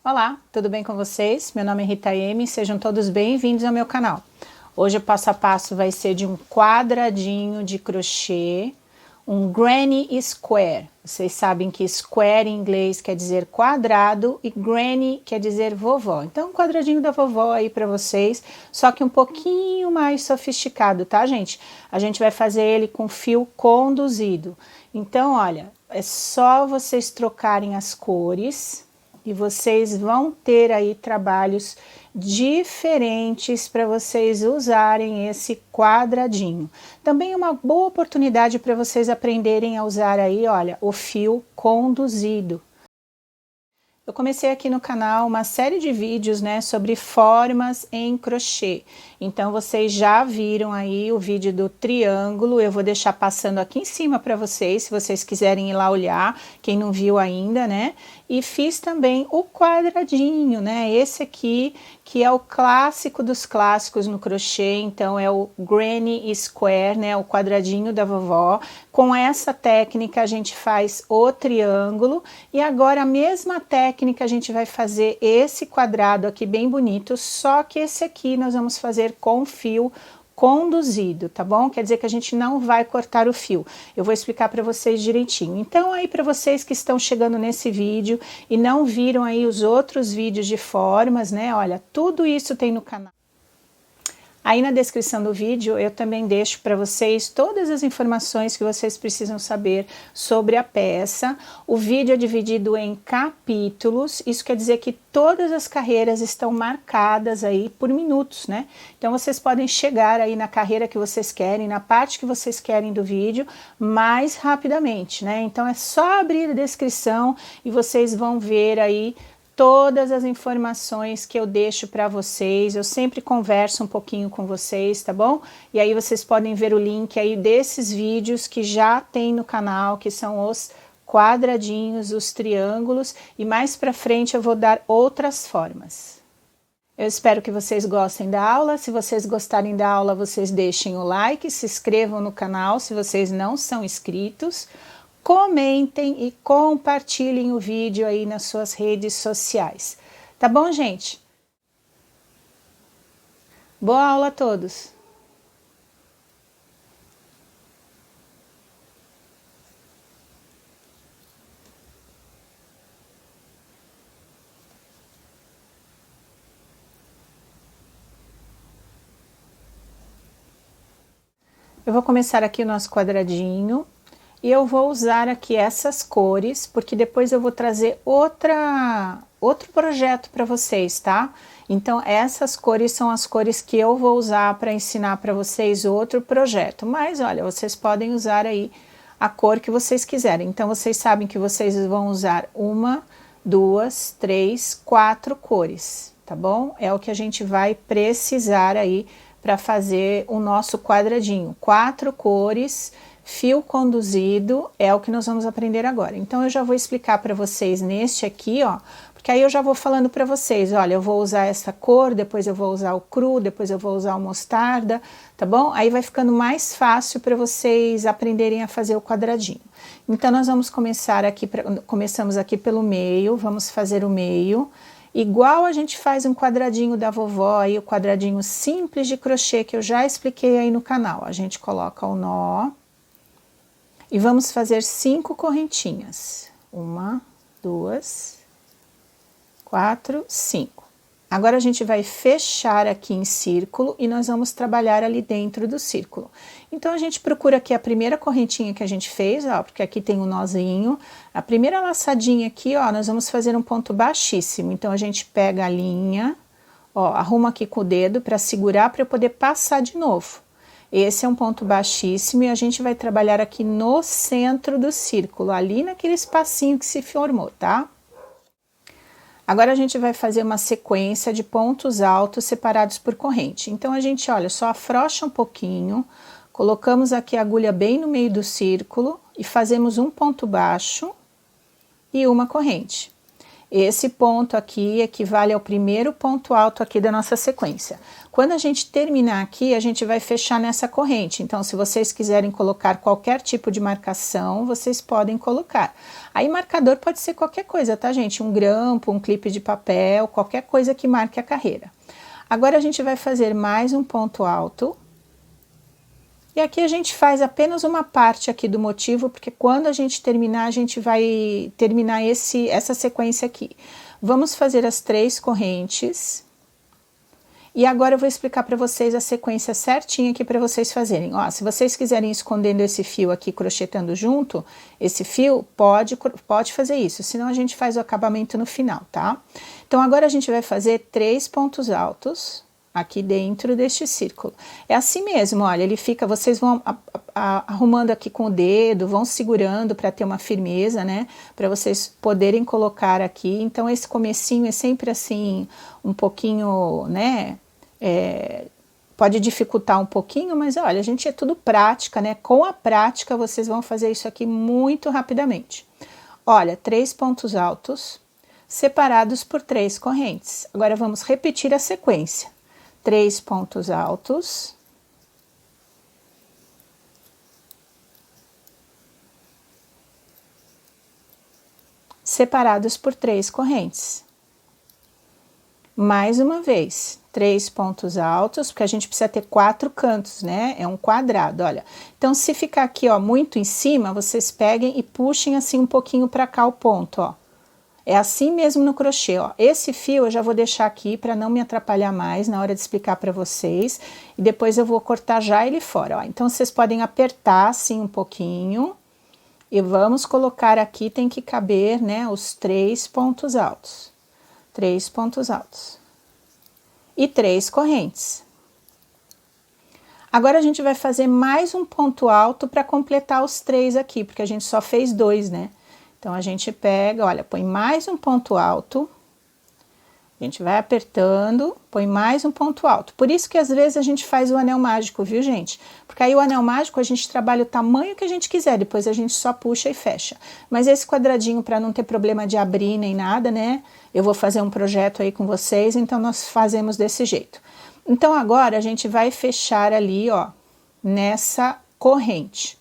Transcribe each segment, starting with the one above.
Olá, tudo bem com vocês? Meu nome é Rita M, sejam todos bem-vindos ao meu canal. Hoje o passo a passo vai ser de um quadradinho de crochê, um granny square. Vocês sabem que square em inglês quer dizer quadrado e granny quer dizer vovó. Então, um quadradinho da vovó aí para vocês, só que um pouquinho mais sofisticado, tá, gente? A gente vai fazer ele com fio conduzido. Então, olha, é só vocês trocarem as cores e vocês vão ter aí trabalhos diferentes para vocês usarem esse quadradinho. Também é uma boa oportunidade para vocês aprenderem a usar aí, olha, o fio conduzido. Eu comecei aqui no canal uma série de vídeos, né, sobre formas em crochê. Então, vocês já viram aí o vídeo do triângulo, eu vou deixar passando aqui em cima para vocês, se vocês quiserem ir lá olhar, quem não viu ainda, né? E fiz também o quadradinho, né? Esse aqui, que é o clássico dos clássicos no crochê, então é o granny square, né? O quadradinho da vovó. Com essa técnica a gente faz o triângulo e agora a mesma técnica a gente vai fazer esse quadrado aqui bem bonito, só que esse aqui nós vamos fazer com fio conduzido, tá bom? Quer dizer que a gente não vai cortar o fio. Eu vou explicar para vocês direitinho. Então, aí para vocês que estão chegando nesse vídeo e não viram aí os outros vídeos de formas, né? Olha, tudo isso tem no canal. Aí na descrição do vídeo eu também deixo para vocês todas as informações que vocês precisam saber sobre a peça. O vídeo é dividido em capítulos, isso quer dizer que todas as carreiras estão marcadas aí por minutos, né? Então vocês podem chegar aí na carreira que vocês querem, na parte que vocês querem do vídeo, mais rapidamente, né? Então é só abrir a descrição e vocês vão ver aí todas as informações que eu deixo para vocês. Eu sempre converso um pouquinho com vocês, tá bom? E aí vocês podem ver o link aí desses vídeos que já tem no canal, que são os quadradinhos, os triângulos, e mais para frente eu vou dar outras formas. Eu espero que vocês gostem da aula. Se vocês gostarem da aula, vocês deixem o like, se inscrevam no canal se vocês não são inscritos. Comentem e compartilhem o vídeo aí nas suas redes sociais. Tá bom, gente? Boa aula a todos! Eu vou começar aqui o nosso quadradinho. E eu vou usar aqui essas cores, porque depois eu vou trazer outro projeto para vocês, tá? Então, essas cores são as cores que eu vou usar para ensinar para vocês outro projeto. Mas, olha, vocês podem usar aí a cor que vocês quiserem. Então, vocês sabem que vocês vão usar 1, 2, 3, 4 cores, tá bom? É o que a gente vai precisar aí para fazer o nosso quadradinho. 4 cores. Fio conduzido é o que nós vamos aprender agora. Então, eu já vou explicar para vocês neste aqui, ó, porque aí eu já vou falando para vocês, olha, eu vou usar essa cor, depois eu vou usar o cru, depois eu vou usar o mostarda, tá bom? Aí vai ficando mais fácil para vocês aprenderem a fazer o quadradinho. Então, nós vamos começar aqui, começamos aqui pelo meio, vamos fazer o meio. Igual a gente faz um quadradinho da vovó, aí o quadradinho simples de crochê que eu já expliquei aí no canal. A gente coloca o nó. E vamos fazer 5 correntinhas. 1, 2, 4, 5. Agora a gente vai fechar aqui em círculo e nós vamos trabalhar ali dentro do círculo. Então a gente procura aqui a primeira correntinha que a gente fez, ó, porque aqui tem um nozinho. A primeira laçadinha aqui, ó, nós vamos fazer um ponto baixíssimo. Então a gente pega a linha, ó, arruma aqui com o dedo para segurar para eu poder passar de novo. Esse é um ponto baixíssimo e a gente vai trabalhar aqui no centro do círculo, ali naquele espacinho que se formou, tá? Agora a gente vai fazer uma sequência de pontos altos separados por corrente. Então a gente, olha, só afrouxa um pouquinho, colocamos aqui a agulha bem no meio do círculo e fazemos um ponto baixo e uma corrente. Esse ponto aqui equivale ao primeiro ponto alto aqui da nossa sequência. Quando a gente terminar aqui, a gente vai fechar nessa corrente. Então, se vocês quiserem colocar qualquer tipo de marcação, vocês podem colocar. Aí, marcador pode ser qualquer coisa, tá, gente? Um grampo, um clipe de papel, qualquer coisa que marque a carreira. Agora, a gente vai fazer mais um ponto alto. E aqui a gente faz apenas uma parte aqui do motivo, porque quando a gente terminar, a gente vai terminar essa sequência aqui. Vamos fazer as 3 correntes. E agora eu vou explicar para vocês a sequência certinha aqui para vocês fazerem. Ó, se vocês quiserem ir escondendo esse fio aqui, crochetando junto, esse fio, pode fazer isso, senão a gente faz o acabamento no final, tá? Então, agora a gente vai fazer 3 pontos altos aqui dentro deste círculo. É assim mesmo, olha, ele fica, vocês vão arrumando aqui com o dedo, vão segurando para ter uma firmeza, né? Para vocês poderem colocar aqui. Então, esse comecinho é sempre assim, um pouquinho, né? Pode dificultar um pouquinho, mas olha, a gente é tudo prática, né? Com a prática, vocês vão fazer isso aqui muito rapidamente. Olha, 3 pontos altos, separados por 3 correntes. Agora, vamos repetir a sequência. 3 pontos altos, separados por 3 correntes. Mais uma vez, 3 pontos altos, porque a gente precisa ter 4 cantos, né? É um quadrado, olha. Então, se ficar aqui, ó, muito em cima, vocês peguem e puxem assim um pouquinho para cá o ponto, ó. É assim mesmo no crochê, ó. Esse fio eu já vou deixar aqui para não me atrapalhar mais na hora de explicar para vocês. E depois eu vou cortar já ele fora, ó. Então, vocês podem apertar assim um pouquinho. E vamos colocar aqui, tem que caber, né, os 3 pontos altos. 3 pontos altos. E 3 correntes. Agora, a gente vai fazer mais um ponto alto para completar os 3 aqui, porque a gente só fez 2, né? Então, a gente pega, olha, põe mais um ponto alto, a gente vai apertando, põe mais um ponto alto. Por isso que às vezes a gente faz o anel mágico, viu, gente? Porque aí o anel mágico a gente trabalha o tamanho que a gente quiser, depois a gente só puxa e fecha. Mas esse quadradinho, para não ter problema de abrir nem nada, né? Eu vou fazer um projeto aí com vocês, então nós fazemos desse jeito. Então, agora a gente vai fechar ali, ó, nessa corrente.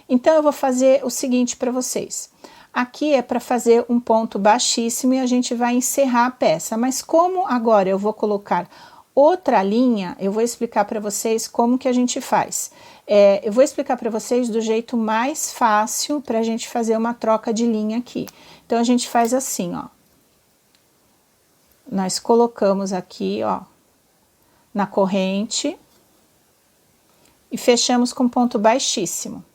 Então, eu vou fazer o seguinte para vocês. Aqui é para fazer um ponto baixíssimo e a gente vai encerrar a peça. Mas como agora eu vou colocar outra linha, eu vou explicar para vocês como que a gente faz. Eu vou explicar para vocês do jeito mais fácil para a gente fazer uma troca de linha aqui. Então, a gente faz assim, ó. Nós colocamos aqui, ó, na corrente e fechamos com ponto baixíssimo,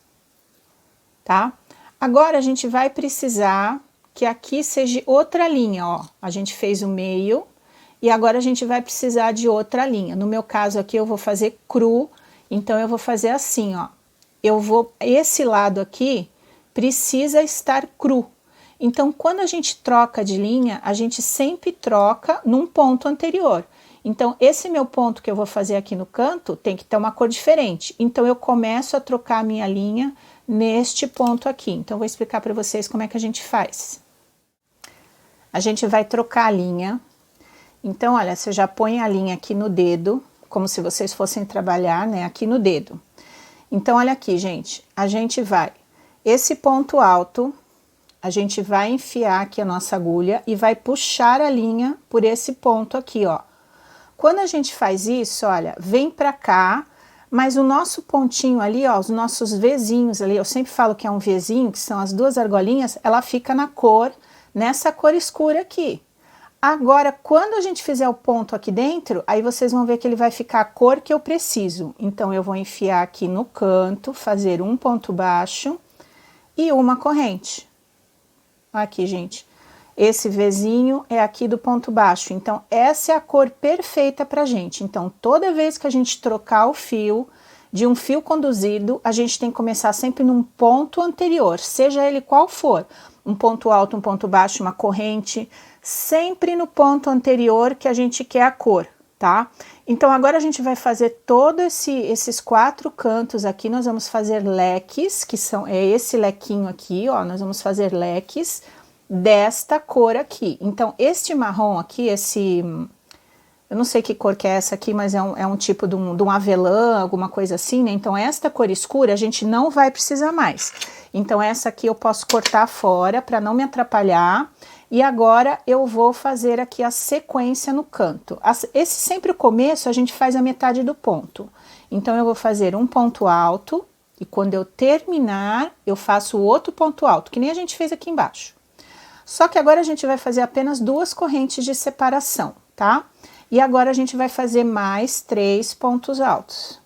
tá? Agora, a gente vai precisar que aqui seja outra linha, ó. A gente fez o meio e agora a gente vai precisar de outra linha. No meu caso aqui, eu vou fazer cru, então eu vou fazer assim, ó. Esse lado aqui precisa estar cru. Então, quando a gente troca de linha, a gente sempre troca num ponto anterior. Então, esse meu ponto que eu vou fazer aqui no canto tem que ter uma cor diferente. Então, eu começo a trocar a minha linha neste ponto aqui. Então, eu vou explicar para vocês como é que a gente faz. A gente vai trocar a linha. Então, olha, você já põe a linha aqui no dedo, como se vocês fossem trabalhar, né, aqui no dedo. Então, olha aqui, gente, a gente vai, esse ponto alto, a gente vai enfiar aqui a nossa agulha e vai puxar a linha por esse ponto aqui, ó. Quando a gente faz isso, olha, vem pra cá, mas o nosso pontinho ali, ó, os nossos Vzinhos ali, eu sempre falo que é um Vzinho, que são as 2 argolinhas, ela fica na cor, nessa cor escura aqui. Agora, quando a gente fizer o ponto aqui dentro, aí vocês vão ver que ele vai ficar a cor que eu preciso. Então, eu vou enfiar aqui no canto, fazer um ponto baixo e uma corrente. Aqui, gente. Esse Vzinho é aqui do ponto baixo. Então, essa é a cor perfeita pra gente. Então, toda vez que a gente trocar o fio de um fio conduzido, a gente tem que começar sempre num ponto anterior, seja ele qual for. Um ponto alto, um ponto baixo, uma corrente, sempre no ponto anterior que a gente quer a cor, tá? Então, agora a gente vai fazer todos esses 4 cantos aqui, nós vamos fazer leques, que é esse lequinho aqui, ó, nós vamos fazer leques, desta cor aqui. Então, este marrom aqui, eu não sei que cor que é essa aqui, mas é um tipo de um avelã, alguma coisa assim, né? Então, esta cor escura a gente não vai precisar mais. Então, essa aqui eu posso cortar fora para não me atrapalhar. E agora eu vou fazer aqui a sequência no canto. Esse sempre o começo a gente faz a metade do ponto. Então, eu vou fazer um ponto alto e quando eu terminar, eu faço o outro ponto alto, que nem a gente fez aqui embaixo. Só que agora a gente vai fazer apenas 2 correntes de separação, tá? E agora a gente vai fazer mais 3 pontos altos.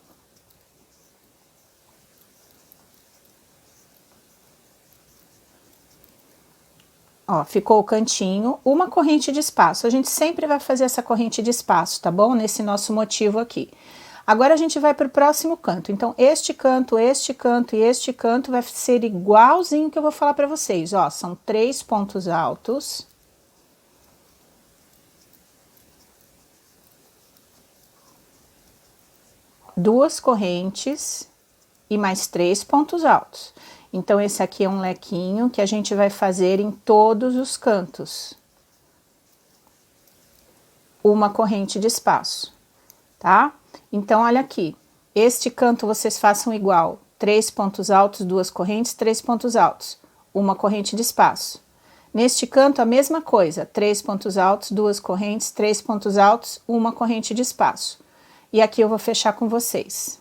Ó, ficou o cantinho, uma corrente de espaço. A gente sempre vai fazer essa corrente de espaço, tá bom? Nesse nosso motivo aqui. Agora a gente vai para o próximo canto. Então, este canto e este canto vai ser igualzinho que eu vou falar para vocês. Ó, são 3 pontos altos. Duas correntes e mais 3 pontos altos. Então, esse aqui é um lequinho que a gente vai fazer em todos os cantos. Uma corrente de espaço, tá? Então, olha aqui, este canto vocês façam igual, 3 pontos altos, 2 correntes, 3 pontos altos, uma corrente de espaço. Neste canto, a mesma coisa, 3 pontos altos, 2 correntes, 3 pontos altos, uma corrente de espaço. E aqui eu vou fechar com vocês.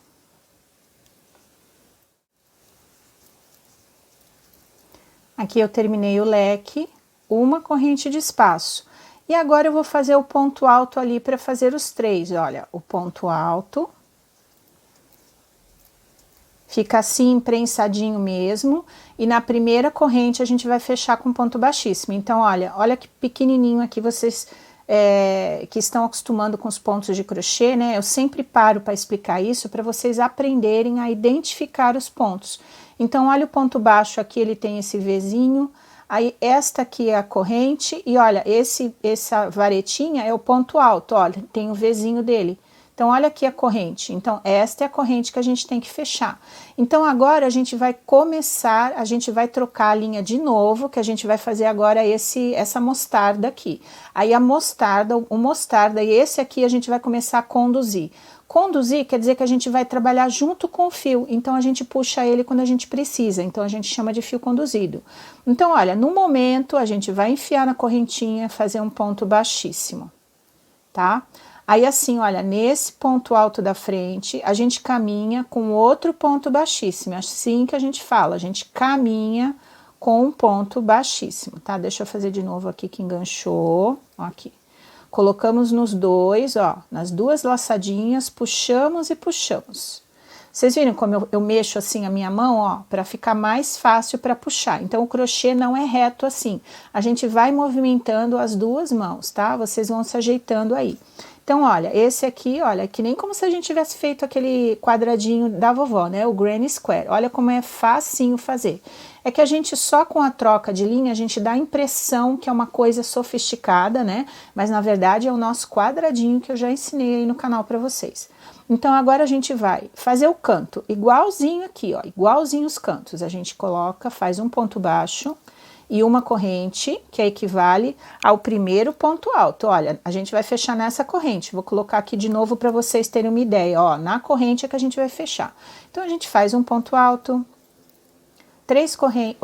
Aqui eu terminei o leque, uma corrente de espaço. E agora eu vou fazer o ponto alto ali para fazer os 3, olha, o ponto alto. Fica assim, prensadinho mesmo, e na primeira corrente a gente vai fechar com ponto baixíssimo. Então, olha que pequenininho aqui vocês que estão acostumando com os pontos de crochê, né? Eu sempre paro para explicar isso, para vocês aprenderem a identificar os pontos. Então, olha o ponto baixo aqui, ele tem esse Vzinho. Aí, esta aqui é a corrente, e olha, essa varetinha é o ponto alto, olha, tem o Vzinho dele. Então, olha aqui a corrente. Então, esta é a corrente que a gente tem que fechar. Então, agora a gente vai começar, a gente vai trocar a linha de novo, que a gente vai fazer agora essa mostarda aqui. Aí, o mostarda e esse aqui a gente vai começar a conduzir. Conduzir quer dizer que a gente vai trabalhar junto com o fio, então a gente puxa ele quando a gente precisa, então a gente chama de fio conduzido. Então, olha, no momento a gente vai enfiar na correntinha, fazer um ponto baixíssimo, tá? Aí assim, olha, nesse ponto alto da frente, a gente caminha com outro ponto baixíssimo, assim que a gente fala, a gente caminha com um ponto baixíssimo, tá? Deixa eu fazer de novo aqui que enganchou, ó aqui. Colocamos nos dois, ó, nas duas laçadinhas, puxamos e puxamos. Vocês viram como eu mexo assim a minha mão, ó, para ficar mais fácil para puxar. Então, o crochê não é reto assim. A gente vai movimentando as duas mãos, tá? Vocês vão se ajeitando aí. Então, olha, esse aqui, olha, que nem como se a gente tivesse feito aquele quadradinho da vovó, né? O Granny Square. Olha como é facinho fazer. É que a gente só com a troca de linha, a gente dá a impressão que é uma coisa sofisticada, né? Mas na verdade é o nosso quadradinho que eu já ensinei aí no canal para vocês. Então agora a gente vai fazer o canto igualzinho aqui, ó, igualzinho os cantos. A gente coloca, faz um ponto baixo e uma corrente, que equivale ao primeiro ponto alto. Olha, a gente vai fechar nessa corrente. Vou colocar aqui de novo para vocês terem uma ideia, ó, na corrente é que a gente vai fechar. Então a gente faz um ponto alto,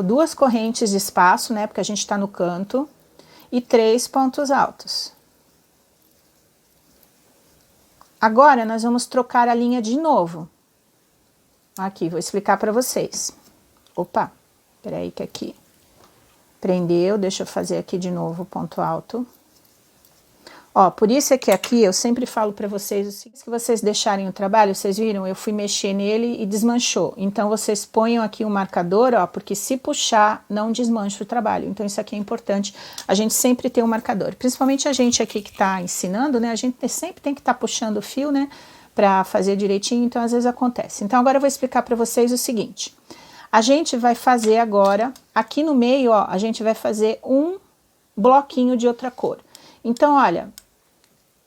duas correntes de espaço, né, porque a gente tá no canto, e 3 pontos altos. Agora, nós vamos trocar a linha de novo. Aqui, vou explicar para vocês. Opa, peraí que aqui prendeu, deixa eu fazer aqui de novo o ponto alto. Ó, por isso é que aqui eu sempre falo para vocês, se vocês deixarem o trabalho, vocês viram, eu fui mexer nele e desmanchou. Então, vocês ponham aqui um marcador, ó, porque se puxar, não desmancha o trabalho. Então, isso aqui é importante, a gente sempre tem um marcador. Principalmente a gente aqui que tá ensinando, né, a gente sempre tem que estar puxando o fio, né, para fazer direitinho, então às vezes acontece. Então, agora eu vou explicar para vocês o seguinte. A gente vai fazer agora, aqui no meio, ó, a gente vai fazer um bloquinho de outra cor. Então, olha,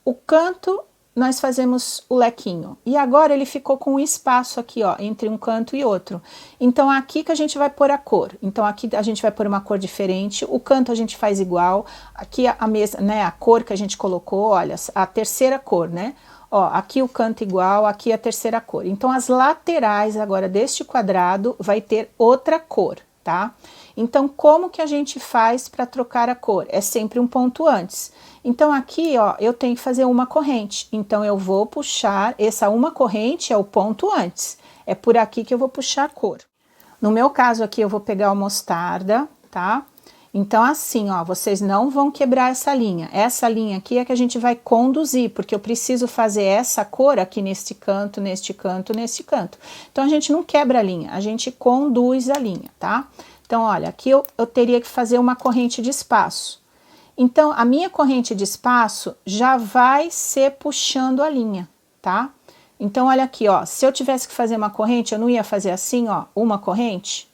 o canto nós fazemos o lequinho. E agora ele ficou com um espaço aqui, ó, entre um canto e outro. Então, aqui que a gente vai pôr a cor. Então, aqui a gente vai pôr uma cor diferente. O canto a gente faz igual. Aqui a mesma, né, a cor que a gente colocou, olha, a terceira cor, né? Ó, aqui o canto igual, aqui a terceira cor. Então, as laterais agora deste quadrado vai ter outra cor, tá? Então, como que a gente faz para trocar a cor? É sempre um ponto antes. Então, aqui, ó, eu tenho que fazer uma corrente. Então, eu vou puxar, essa uma corrente é o ponto antes. É por aqui que eu vou puxar a cor. No meu caso aqui, eu vou pegar o mostarda, tá? Então, assim, ó, vocês não vão quebrar essa linha. Essa linha aqui é que a gente vai conduzir, porque eu preciso fazer essa cor aqui neste canto, neste canto, neste canto. Então, a gente não quebra a linha, a gente conduz a linha, tá? Então, olha, aqui eu teria que fazer uma corrente de espaço. Então, a minha corrente de espaço já vai ser puxando a linha, tá? Então, olha aqui, ó, se eu tivesse que fazer uma corrente, eu não ia fazer assim, ó, uma corrente.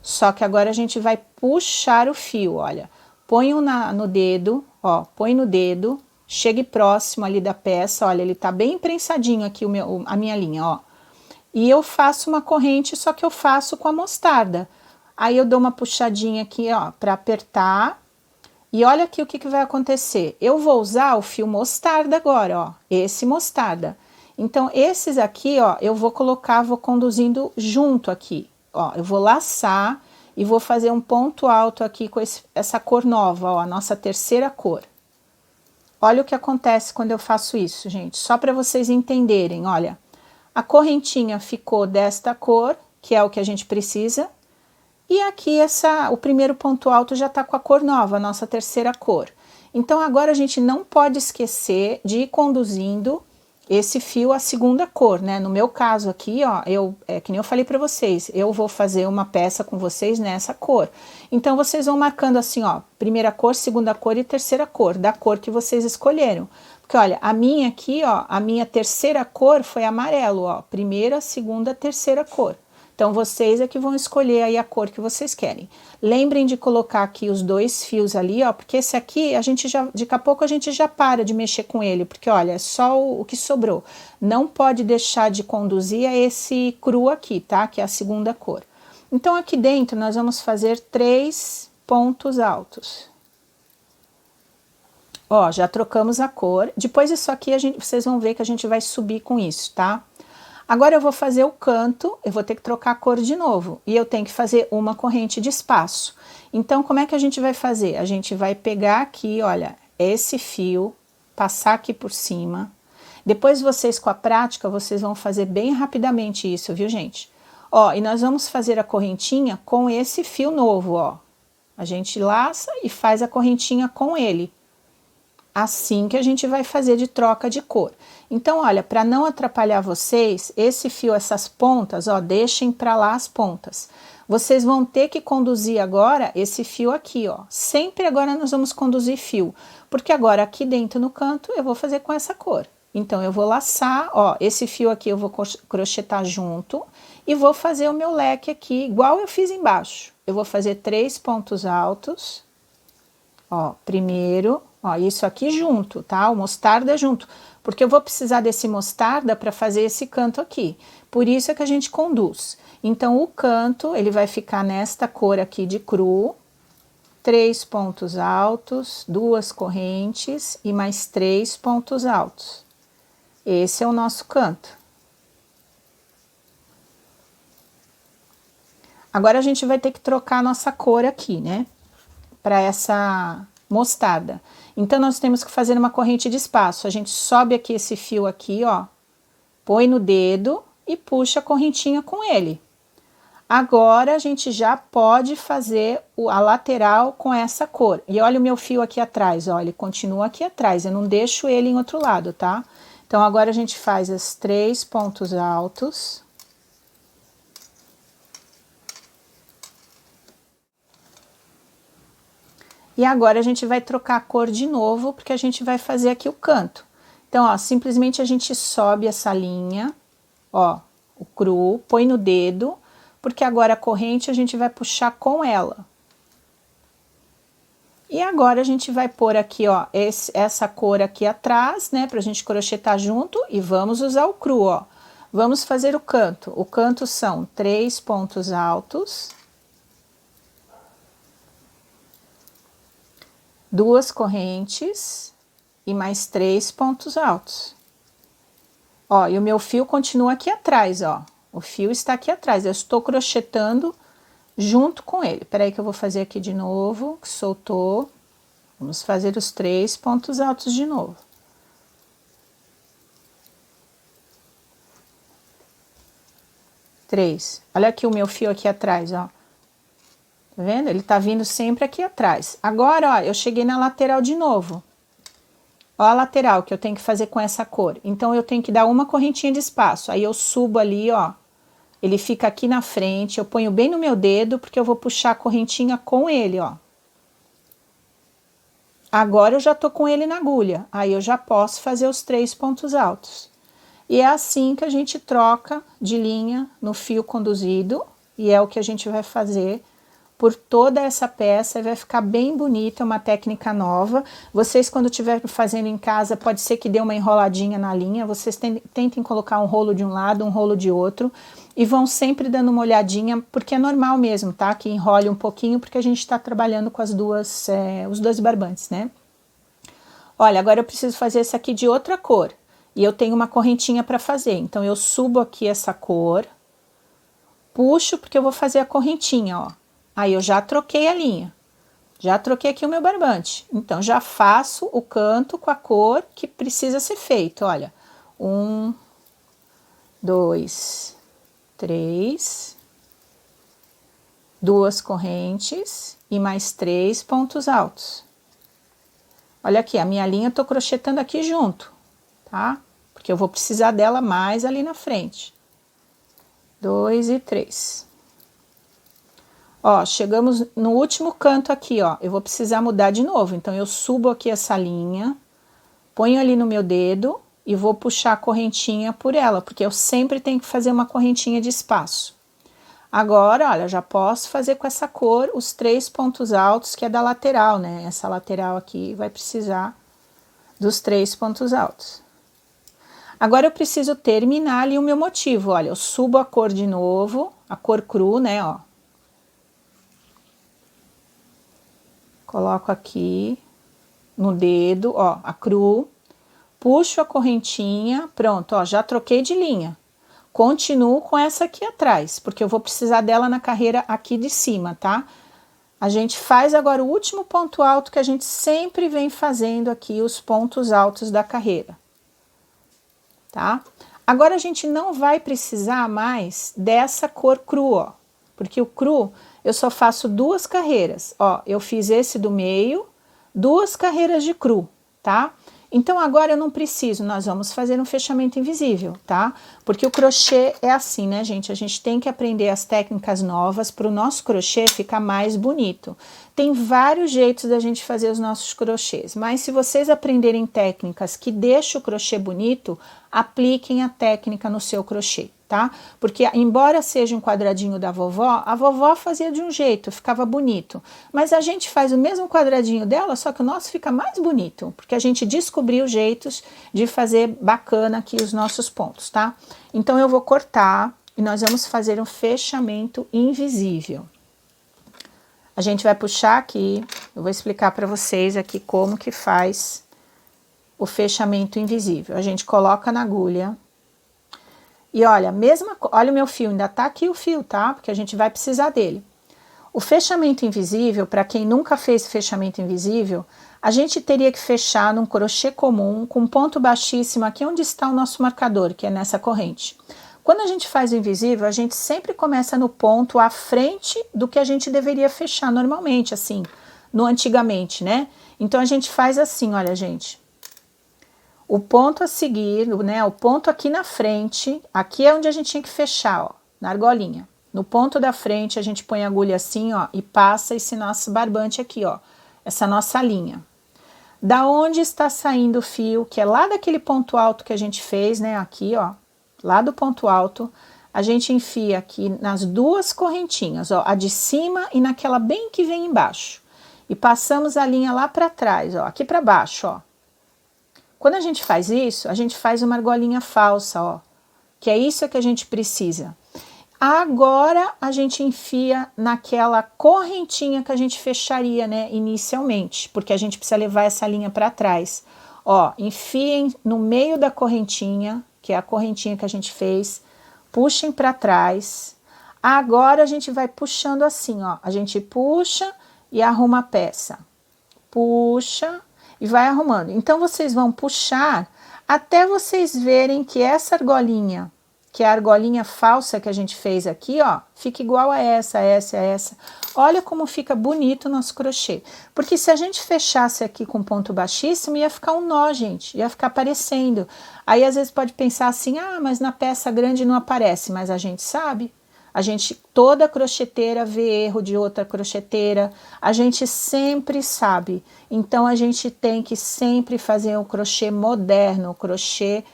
Só que agora a gente vai puxar o fio, olha. Põe no dedo, ó, põe no dedo, chegue próximo ali da peça, olha, ele tá bem prensadinho aqui a minha linha, ó. E eu faço uma corrente, só que eu faço com a mostarda. Aí eu dou uma puxadinha aqui, ó, pra apertar. E olha aqui o que vai acontecer. Eu vou usar o fio mostarda agora, ó, esse mostarda. Então, esses aqui, ó, eu vou colocar, vou conduzindo junto aqui. Ó, eu vou laçar e vou fazer um ponto alto aqui com essa cor nova, ó, a nossa terceira cor. Olha o que acontece quando eu faço isso, gente, só para vocês entenderem, olha. A correntinha ficou desta cor, que é o que a gente precisa. E aqui o primeiro ponto alto já tá com a cor nova, a nossa terceira cor. Então, agora a gente não pode esquecer de ir conduzindo esse fio à segunda cor, né? No meu caso aqui, ó, que nem eu falei para vocês, eu vou fazer uma peça com vocês nessa cor. Então, vocês vão marcando assim, ó, primeira cor, segunda cor e terceira cor, da cor que vocês escolheram. Porque, olha, a minha aqui, ó, a minha terceira cor foi amarelo, ó, primeira, segunda, terceira cor. Então, vocês é que vão escolher aí a cor que vocês querem. Lembrem de colocar aqui os dois fios ali, ó, porque esse aqui, daqui a pouco a gente já para de mexer com ele, porque, olha, é só o que sobrou. Não pode deixar de conduzir a esse cru aqui, tá? Que é a segunda cor. Então, aqui dentro, nós vamos fazer 3 pontos altos. Ó, já trocamos a cor. Depois isso aqui, vocês vão ver que a gente vai subir com isso, tá? Agora eu vou fazer o canto, eu vou ter que trocar a cor de novo. E eu tenho que fazer uma corrente de espaço. Então, como é que a gente vai fazer? A gente vai pegar aqui, olha, esse fio, passar aqui por cima. Depois vocês, com a prática, vocês vão fazer bem rapidamente isso, viu, gente? Ó, e nós vamos fazer a correntinha com esse fio novo, ó. A gente laça e faz a correntinha com ele. Assim que a gente vai fazer de troca de cor. Então, olha, para não atrapalhar vocês, esse fio, essas pontas, ó, deixem para lá as pontas. Vocês vão ter que conduzir agora esse fio aqui, ó. Sempre agora nós vamos conduzir fio, porque agora aqui dentro no canto eu vou fazer com essa cor. Então, eu vou laçar, ó, esse fio aqui eu vou crochetar junto e vou fazer o meu leque aqui, igual eu fiz embaixo. Eu vou fazer 3 pontos altos, ó, primeiro... Ó, isso aqui junto, tá? O mostarda junto, porque eu vou precisar desse mostarda para fazer esse canto aqui. Por isso é que a gente conduz. Então, o canto, ele vai ficar nesta cor aqui de cru, 3 pontos altos, 2 correntes e mais 3 pontos altos. Esse é o nosso canto. Agora, a gente vai ter que trocar a nossa cor aqui, né? Para essa mostarda. Então, nós temos que fazer uma corrente de espaço. A gente sobe aqui esse fio aqui, ó, põe no dedo e puxa a correntinha com ele. Agora, a gente já pode fazer a lateral com essa cor. E olha o meu fio aqui atrás, ó, ele continua aqui atrás, eu não deixo ele em outro lado, tá? Então, agora a gente faz os 3 pontos altos. E agora a gente vai trocar a cor de novo, porque a gente vai fazer aqui o canto. Então, ó, simplesmente a gente sobe essa linha, ó, o cru, põe no dedo, porque agora a corrente a gente vai puxar com ela. E agora a gente vai pôr aqui, ó, essa cor aqui atrás, né, pra gente crochetar junto e vamos usar o cru, ó. Vamos fazer o canto. O canto são 3 pontos altos, 2 correntes e mais 3 pontos altos. Ó, e o meu fio continua aqui atrás, ó. O fio está aqui atrás, eu estou crochetando junto com ele. Peraí que eu vou fazer aqui de novo, que soltou. Vamos fazer os 3 pontos altos de novo. Três. Olha aqui o meu fio aqui atrás, ó. Tá vendo? Ele tá vindo sempre aqui atrás. Agora, ó, eu cheguei na lateral de novo. Ó a lateral que eu tenho que fazer com essa cor. Então, eu tenho que dar uma correntinha de espaço. Aí, eu subo ali, ó. Ele fica aqui na frente. Eu ponho bem no meu dedo, porque eu vou puxar a correntinha com ele, ó. Agora, eu já tô com ele na agulha. Aí, eu já posso fazer os 3 pontos altos. E é assim que a gente troca de linha no fio conduzido, e é o que a gente vai fazer por toda essa peça, vai ficar bem bonita, é uma técnica nova. Vocês, quando estiverem fazendo em casa, pode ser que dê uma enroladinha na linha, vocês tentem colocar um rolo de um lado, um rolo de outro, e vão sempre dando uma olhadinha, porque é normal mesmo, tá? Que enrole um pouquinho, porque a gente está trabalhando com os dois barbantes, né? Olha, agora eu preciso fazer esse aqui de outra cor. E eu tenho uma correntinha para fazer, então eu subo aqui essa cor, puxo porque eu vou fazer a correntinha, ó. Aí eu já troquei a linha, já troquei aqui o meu barbante. Então, já faço o canto com a cor que precisa ser feito, olha. 1, 2, 3, 2 correntes e mais 3 pontos altos. Olha aqui, a minha linha eu tô crochetando aqui junto. Tá? Porque eu vou precisar dela mais ali na frente. 2 e 3. Ó, chegamos no último canto aqui, ó. Eu vou precisar mudar de novo. Então, eu subo aqui essa linha, ponho ali no meu dedo e vou puxar a correntinha por ela, porque eu sempre tenho que fazer uma correntinha de espaço. Agora, olha, já posso fazer com essa cor os 3 pontos altos, que é da lateral, né? Essa lateral aqui vai precisar dos 3 pontos altos. Agora, eu preciso terminar ali o meu motivo, olha, eu subo a cor de novo, a cor cru, né, ó. Coloco aqui no dedo, ó, a cru, puxo a correntinha, pronto, ó, já troquei de linha. Continuo com essa aqui atrás, porque eu vou precisar dela na carreira aqui de cima, tá? A gente faz agora o último ponto alto que a gente sempre vem fazendo aqui, os pontos altos da carreira. Tá? Agora, a gente não vai precisar mais dessa cor cru, ó. Porque o cru, eu só faço 2 carreiras. Ó, eu fiz esse do meio, 2 carreiras de cru, tá? Então, agora eu não preciso, nós vamos fazer um fechamento invisível, tá? Porque o crochê é assim, né, gente? A gente tem que aprender as técnicas novas para o nosso crochê ficar mais bonito. Tem vários jeitos da gente fazer os nossos crochês, mas se vocês aprenderem técnicas que deixam o crochê bonito, apliquem a técnica no seu crochê, tá? Porque embora seja um quadradinho da vovó, a vovó fazia de um jeito, ficava bonito. Mas a gente faz o mesmo quadradinho dela, só que o nosso fica mais bonito, porque a gente descobriu jeitos de fazer bacana aqui os nossos pontos, tá? Então, eu vou cortar e nós vamos fazer um fechamento invisível. A gente vai puxar aqui, eu vou explicar para vocês aqui como que faz o fechamento invisível. A gente coloca na agulha e olha, olha o meu fio, ainda tá aqui o fio, tá? Porque a gente vai precisar dele. O fechamento invisível, para quem nunca fez fechamento invisível, a gente teria que fechar num crochê comum, com ponto baixíssimo, aqui onde está o nosso marcador, que é nessa corrente. Quando a gente faz o invisível, a gente sempre começa no ponto à frente do que a gente deveria fechar normalmente, assim, no antigamente, né? Então, a gente faz assim, olha, gente. O ponto a seguir, né, o ponto aqui na frente, aqui é onde a gente tinha que fechar, ó, na argolinha. No ponto da frente, a gente põe a agulha assim, ó, e passa esse nosso barbante aqui, ó, essa nossa linha. Da onde está saindo o fio, que é lá daquele ponto alto que a gente fez, né, aqui, ó, lá do ponto alto, a gente enfia aqui nas 2 correntinhas, ó, a de cima e naquela bem que vem embaixo. E e passamos a linha lá para trás, ó, aqui para baixo, ó. Quando a gente faz isso, a gente faz uma argolinha falsa, ó, que é isso que a gente precisa. Agora a gente enfia naquela correntinha que a gente fecharia, né, inicialmente, porque a gente precisa levar essa linha para trás. Ó, enfiem no meio da correntinha, que é a correntinha que a gente fez, puxem para trás. Agora a gente vai puxando assim, ó, a gente puxa e arruma a peça. Puxa e vai arrumando. Então vocês vão puxar até vocês verem que essa argolinha, que é a argolinha falsa que a gente fez aqui, ó, fica igual a essa. Olha como fica bonito o nosso crochê. Porque se a gente fechasse aqui com ponto baixíssimo, ia ficar um nó, gente. Ia ficar aparecendo. Aí, às vezes, pode pensar assim, ah, mas na peça grande não aparece. Mas a gente sabe. Toda crocheteira vê erro de outra crocheteira. A gente sempre sabe. Então, a gente tem que sempre fazer um crochê moderno, um crochê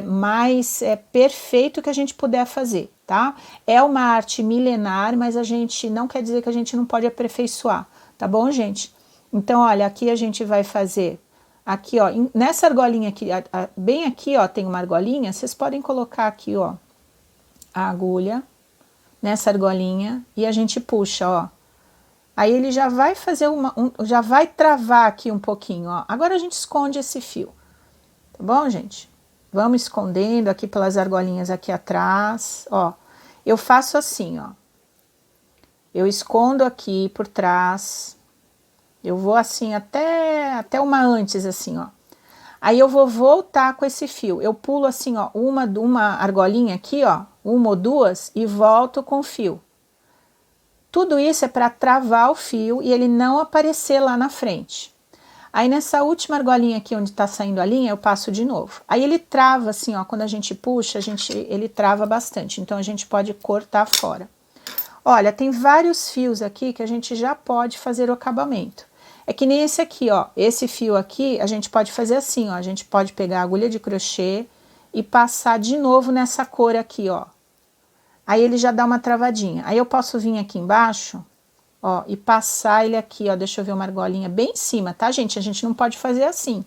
mais perfeito que a gente puder fazer, tá? É uma arte milenar, mas a gente não quer dizer que a gente não pode aperfeiçoar, tá bom, gente? Então, olha, aqui a gente vai fazer, aqui, ó, nessa argolinha aqui, bem aqui, ó, tem uma argolinha, vocês podem colocar aqui, ó, a agulha nessa argolinha e a gente puxa, ó. Aí ele já vai fazer já vai travar aqui um pouquinho, ó. Agora a gente esconde esse fio, tá bom, gente? Vamos escondendo aqui pelas argolinhas aqui atrás, ó. Eu faço assim, ó. Eu escondo aqui por trás. Eu vou assim até uma antes, assim, ó. Aí eu vou voltar com esse fio. Eu pulo assim, ó, uma argolinha aqui, ó, uma ou duas, e volto com o fio. Tudo isso é para travar o fio e ele não aparecer lá na frente. Aí nessa última argolinha aqui onde tá saindo a linha, eu passo de novo. Aí ele trava assim, ó, quando a gente puxa, ele trava bastante, então a gente pode cortar fora. Olha, tem vários fios aqui que a gente já pode fazer o acabamento. É que nem esse aqui, ó, esse fio aqui a gente pode fazer assim, ó, a gente pode pegar a agulha de crochê e passar de novo nessa cor aqui, ó. Aí ele já dá uma travadinha. Aí eu posso vir aqui embaixo, ó, e passar ele aqui, ó, deixa eu ver uma argolinha bem em cima, tá, gente? A gente não pode fazer assim.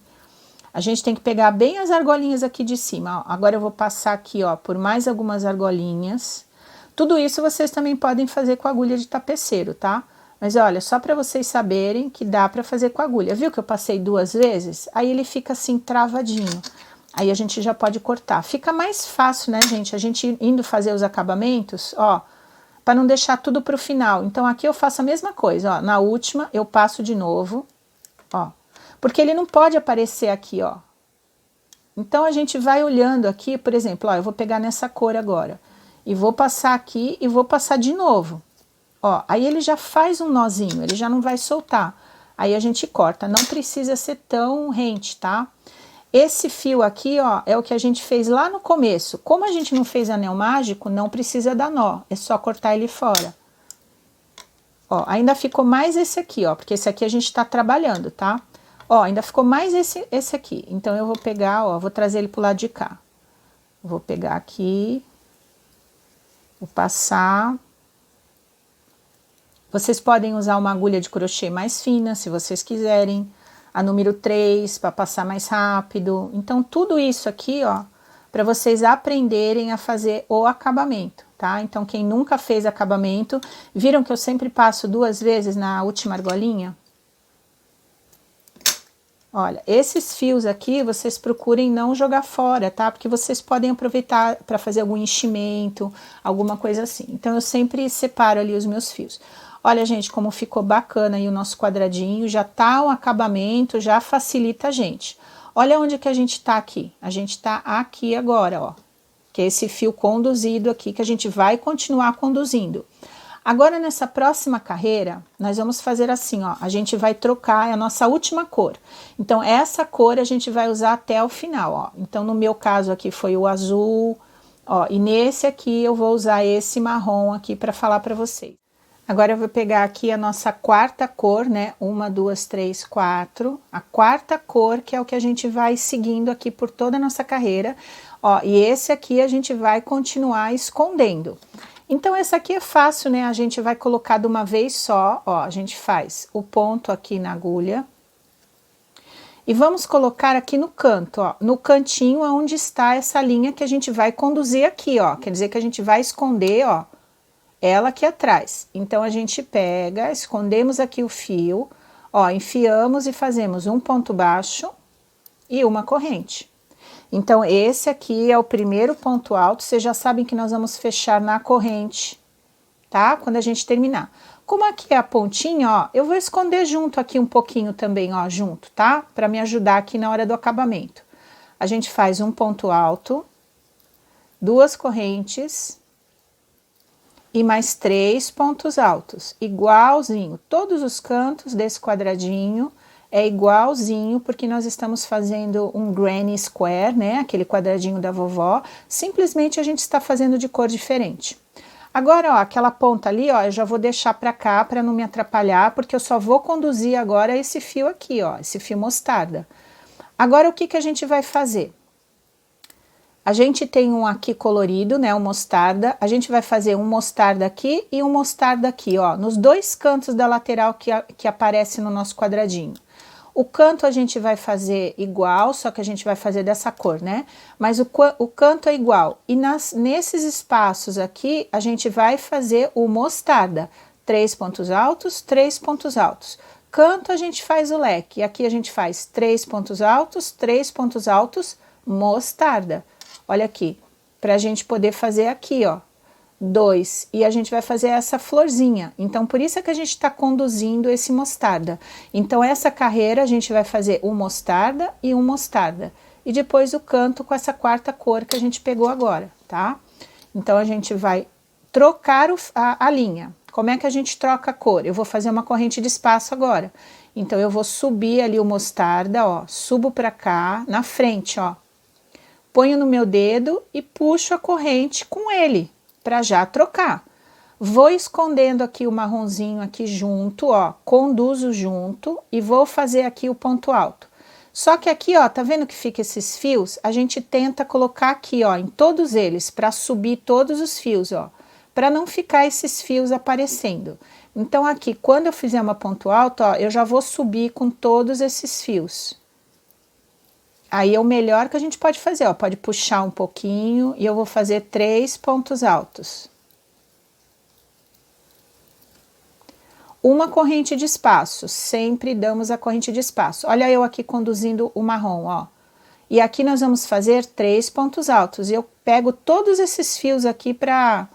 A gente tem que pegar bem as argolinhas aqui de cima, ó. Agora eu vou passar aqui, ó, por mais algumas argolinhas. Tudo isso vocês também podem fazer com agulha de tapeceiro, tá? Mas olha, só para vocês saberem que dá para fazer com agulha. Viu que eu passei 2 vezes? Aí ele fica assim travadinho. Aí a gente já pode cortar. Fica mais fácil, né, gente? A gente indo fazer os acabamentos, ó, para não deixar tudo pro final. Então aqui eu faço a mesma coisa, ó. Na última eu passo de novo, ó. Porque ele não pode aparecer aqui, ó. Então a gente vai olhando aqui, por exemplo, ó, eu vou pegar nessa cor agora. E vou passar aqui e vou passar de novo. Ó, aí ele já faz um nozinho, ele já não vai soltar. Aí a gente corta, não precisa ser tão rente, tá? Esse fio aqui, ó, é o que a gente fez lá no começo. Como a gente não fez anel mágico, não precisa dar nó, é só cortar ele fora. Ó, ainda ficou mais esse aqui, ó, porque esse aqui a gente tá trabalhando, tá? Ó, ainda ficou mais esse aqui. Então eu vou pegar, ó, vou trazer ele pro lado de cá. Vou pegar aqui, vou passar. Vocês podem usar uma agulha de crochê mais fina, se vocês quiserem. A número 3, para passar mais rápido. Então, tudo isso aqui, ó, para vocês aprenderem a fazer o acabamento, tá? Então, quem nunca fez acabamento, viram que eu sempre passo 2 vezes na última argolinha? Olha, esses fios aqui, vocês procurem não jogar fora, tá? Porque vocês podem aproveitar para fazer algum enchimento, alguma coisa assim. Então, eu sempre separo ali os meus fios. Olha, gente, como ficou bacana aí o nosso quadradinho, já tá um acabamento, já facilita a gente. Olha onde que a gente tá aqui. A gente tá aqui agora, ó. Que é esse fio conduzido aqui, que a gente vai continuar conduzindo. Agora, nessa próxima carreira, nós vamos fazer assim, ó. A gente vai trocar, é a nossa última cor. Então, essa cor a gente vai usar até o final, ó. Então, no meu caso aqui foi o azul, ó. E nesse aqui eu vou usar esse marrom aqui para falar para vocês. Agora eu vou pegar aqui a nossa quarta cor, né? 1, 2, 3, 4. A quarta cor, que é o que a gente vai seguindo aqui por toda a nossa carreira. Ó, e esse aqui a gente vai continuar escondendo. Então, essa aqui é fácil, né? A gente vai colocar de uma vez só, ó, a gente faz o ponto aqui na agulha. E vamos colocar aqui no canto, ó, no cantinho onde está essa linha que a gente vai conduzir aqui, ó. Quer dizer que a gente vai esconder, ó, ela aqui atrás. Então, a gente pega, escondemos aqui o fio, ó, enfiamos e fazemos um ponto baixo e uma corrente. Então, esse aqui é o primeiro ponto alto, vocês já sabem que nós vamos fechar na corrente, tá? Quando a gente terminar. Como aqui é a pontinha, ó, eu vou esconder junto aqui um pouquinho também, ó, junto, tá? Para me ajudar aqui na hora do acabamento. A gente faz um ponto alto, duas correntes e mais 3 pontos altos, igualzinho. Todos os cantos desse quadradinho é igualzinho, porque nós estamos fazendo um granny square, né? Aquele quadradinho da vovó. Simplesmente a gente está fazendo de cor diferente. Agora, ó, aquela ponta ali, ó, eu já vou deixar para cá para não me atrapalhar, porque eu só vou conduzir agora esse fio aqui, ó, esse fio mostarda. Agora, o que que a gente vai fazer? A gente tem um aqui colorido, né, um mostarda. A gente vai fazer um mostarda aqui e um mostarda aqui, ó, nos dois cantos da lateral que aparece no nosso quadradinho. O canto a gente vai fazer igual, só que a gente vai fazer dessa cor, né? Mas o canto é igual. E nesses espaços aqui, a gente vai fazer o mostarda. 3 pontos altos, 3 pontos altos. Canto a gente faz o leque. Aqui a gente faz 3 pontos altos, 3 pontos altos, mostarda. Olha aqui, para a gente poder fazer aqui, ó. 2, e a gente vai fazer essa florzinha. Então, por isso é que a gente está conduzindo esse mostarda. Então, essa carreira a gente vai fazer um mostarda e um mostarda. E depois o canto com essa quarta cor que a gente pegou agora, tá? Então, a gente vai trocar a linha. Como é que a gente troca a cor? Eu vou fazer uma corrente de espaço agora. Então, eu vou subir ali o mostarda, ó. Subo para cá, na frente, ó. Ponho no meu dedo e puxo a corrente com ele, para já trocar. Vou escondendo aqui o marronzinho aqui junto, ó, conduzo junto e vou fazer aqui o ponto alto. Só que aqui, ó, tá vendo que fica esses fios? A gente tenta colocar aqui, ó, em todos eles, para subir todos os fios, ó, para não ficar esses fios aparecendo. Então aqui, quando eu fizer uma ponto alto, ó, eu já vou subir com todos esses fios. Aí é o melhor que a gente pode fazer, ó, pode puxar um pouquinho e eu vou fazer 3 pontos altos. Uma corrente de espaço, sempre damos a corrente de espaço. Olha eu aqui conduzindo o marrom, ó. E aqui nós vamos fazer 3 pontos altos. E eu pego todos esses fios aqui para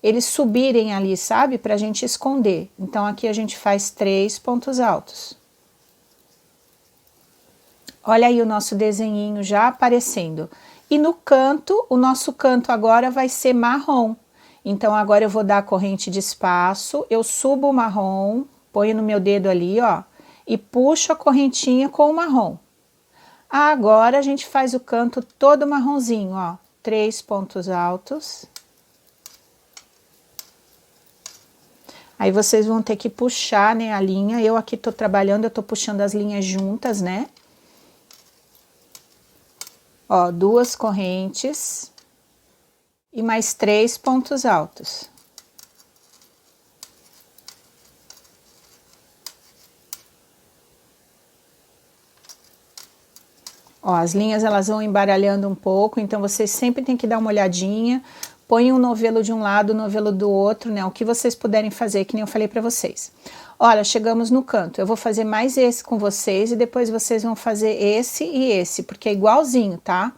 eles subirem ali, sabe? Pra gente esconder. Então aqui a gente faz 3 pontos altos. Olha aí o nosso desenhinho já aparecendo. E no canto, o nosso canto agora vai ser marrom. Então, agora eu vou dar a corrente de espaço, eu subo o marrom, ponho no meu dedo ali, ó, e puxo a correntinha com o marrom. Agora, a gente faz o canto todo marronzinho, ó. 3 pontos altos. Aí, vocês vão ter que puxar, né, a linha. Eu aqui tô trabalhando, eu tô puxando as linhas juntas, né? Ó, 2 correntes e mais 3 pontos altos. Ó, as linhas elas vão embaralhando um pouco, então vocês sempre tem que dar uma olhadinha, põe um novelo de um lado, novelo do outro, né? O que vocês puderem fazer, que nem eu falei pra vocês. Olha, chegamos no canto, eu vou fazer mais esse com vocês e depois vocês vão fazer esse e esse, porque é igualzinho, tá?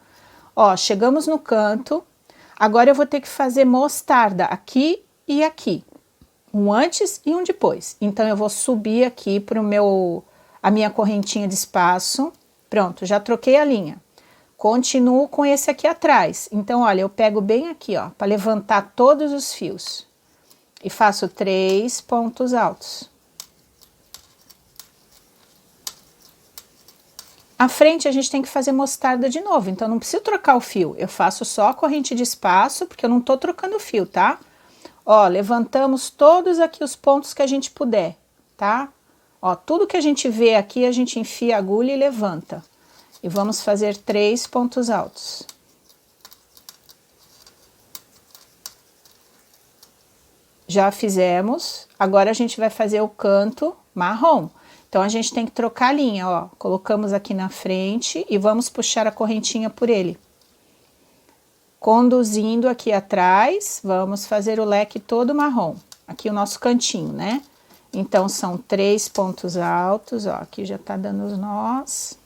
Ó, chegamos no canto, agora eu vou ter que fazer mostarda aqui e aqui. Um antes e um depois. Então, eu vou subir aqui para a minha correntinha de espaço. Pronto, já troquei a linha. Continuo com esse aqui atrás. Então, olha, eu pego bem aqui, ó, para levantar todos os fios. E faço 3 pontos altos. À frente a gente tem que fazer mostarda de novo, então não preciso trocar o fio, eu faço só a corrente de espaço, porque eu não tô trocando o fio, tá? Ó, levantamos todos aqui os pontos que a gente puder, tá? Ó, tudo que a gente vê aqui, a gente enfia a agulha e levanta. E vamos fazer 3 pontos altos. já fizemos. Agora a gente vai fazer o canto marrom. Então, a gente tem que trocar a linha, ó. Colocamos aqui na frente e vamos puxar a correntinha por ele. Conduzindo aqui atrás, vamos fazer o leque todo marrom. Aqui o nosso cantinho, né? Então, são 3 pontos altos, ó. Aqui já tá dando os nós.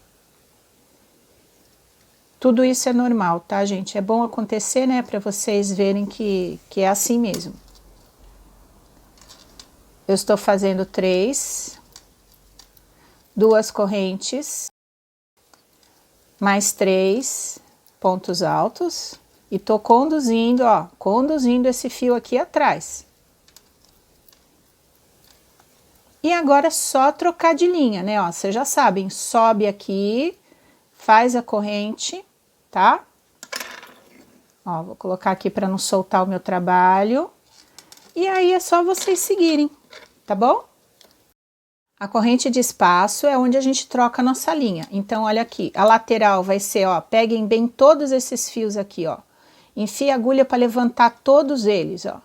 Tudo isso é normal, tá, gente? É bom acontecer, né? Pra vocês verem que é assim mesmo. Eu estou fazendo 3, 2 correntes, mais 3 pontos altos. E tô conduzindo, ó, conduzindo esse fio aqui atrás. E agora é só trocar de linha, né, ó, vocês já sabem, sobe aqui, faz a corrente, tá? Ó, vou colocar aqui para não soltar o meu trabalho. E aí é só vocês seguirem, tá bom? A corrente de espaço é onde a gente troca a nossa linha. Então, olha aqui, a lateral vai ser, ó, peguem bem todos esses fios aqui, ó. Enfia a agulha para levantar todos eles, ó.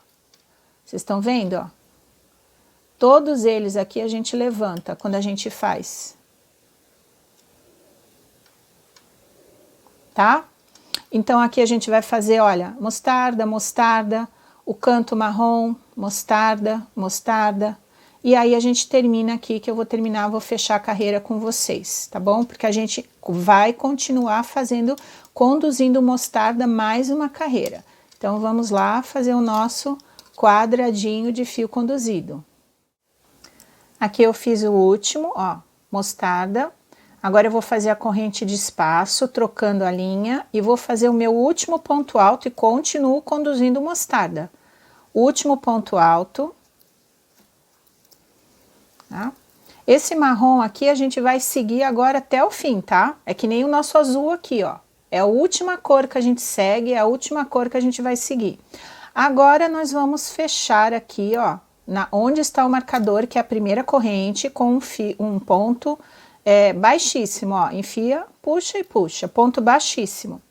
Vocês estão vendo, ó? Todos eles aqui a gente levanta quando a gente faz. Tá? Então, aqui a gente vai fazer, olha, mostarda, mostarda, o canto marrom, mostarda, mostarda. E aí a gente termina aqui, que eu vou terminar, vou fechar a carreira com vocês, tá bom? Porque a gente vai continuar fazendo, conduzindo mostarda mais uma carreira. Então, vamos lá fazer o nosso quadradinho de fio conduzido. Aqui eu fiz o último, ó, mostarda. Agora eu vou fazer a corrente de espaço, trocando a linha, e vou fazer o meu último ponto alto e continuo conduzindo mostarda. Último ponto alto. Tá? Esse marrom aqui a gente vai seguir agora até o fim, tá? É que nem o nosso azul aqui, ó. É a última cor que a gente segue, é a última cor que a gente vai seguir. Agora nós vamos fechar aqui, ó, onde está o marcador, que é a primeira corrente, com um ponto baixíssimo, ó. Enfia, puxa e puxa, ponto baixíssimo.